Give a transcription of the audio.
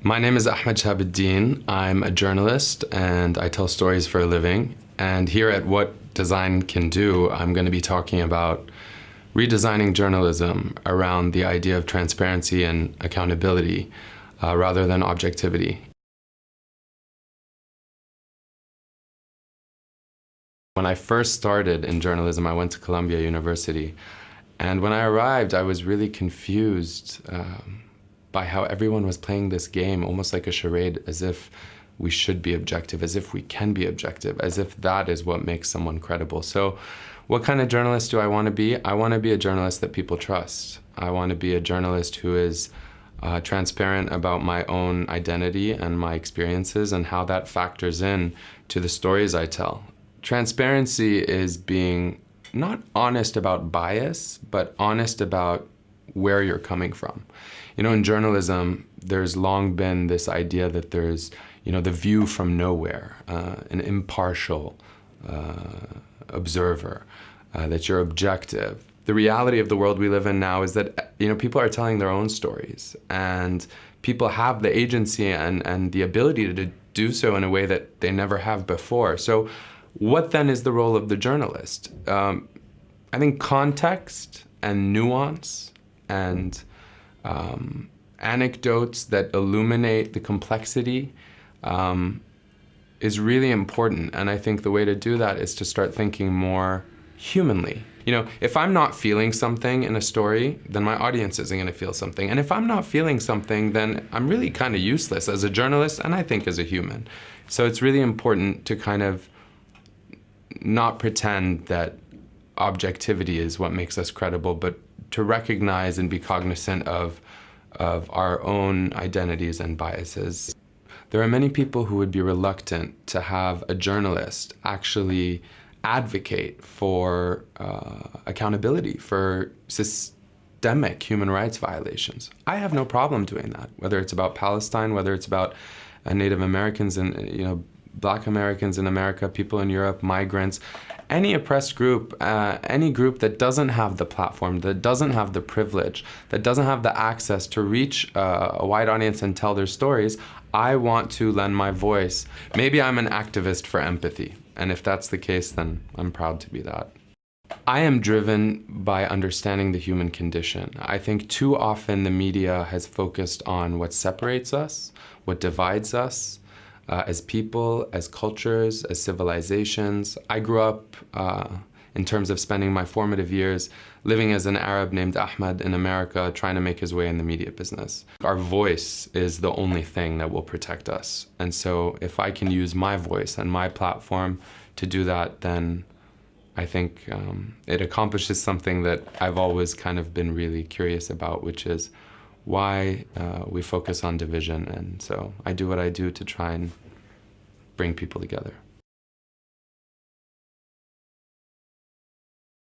My name is Ahmed Shihab-Eldin. I'm a journalist and I tell stories for a living. And here at What Design Can Do, I'm going to be talking about redesigning journalism around the idea of transparency and accountability rather than objectivity. When I first started in journalism, I went to Columbia University. And when I arrived, I was really confused by how everyone was playing this game, almost like a charade, as if we should be objective, as if we can be objective, as if that is what makes someone credible. So what kind of journalist do I want to be? I want to be a journalist that people trust. I want to be a journalist who is transparent about my own identity and my experiences and how that factors in to the stories I tell. Transparency is being not honest about bias, but honest about where you're coming from. You know, in journalism, there's long been this idea that there's, the view from nowhere, an impartial observer, that you're objective. The reality of the world we live in now is that, people are telling their own stories, and people have the agency and the ability to do so in a way that they never have before. So what then is the role of the journalist? I think context and nuance and anecdotes that illuminate the complexity is really important. And I think the way to do that is to start thinking more humanly. If I'm not feeling something in a story, then my audience isn't going to feel something. And if I'm not feeling something, then I'm really kind of useless as a journalist and I think as a human. So it's really important to kind of not pretend that objectivity is what makes us credible, but to recognize and be cognizant of our own identities and biases. There are many people who would be reluctant to have a journalist actually advocate for accountability for systemic human rights violations. I have no problem doing that, whether it's about Palestine, whether it's about Native Americans and Black Americans in America, people in Europe, migrants, any oppressed group, any group that doesn't have the platform, that doesn't have the privilege, that doesn't have the access to reach a wide audience and tell their stories, I want to lend my voice. Maybe I'm an activist for empathy, and if that's the case, then I'm proud to be that. I am driven by understanding the human condition. I think too often the media has focused on what separates us, what divides us, as people, as cultures, as civilizations. I grew up, in terms of spending my formative years, living as an Arab named Ahmed in America, trying to make his way in the media business. Our voice is the only thing that will protect us. And so if I can use my voice and my platform to do that, then I think it accomplishes something that I've always kind of been really curious about, which is why we focus on division. And so I do what I do to try and bring people together.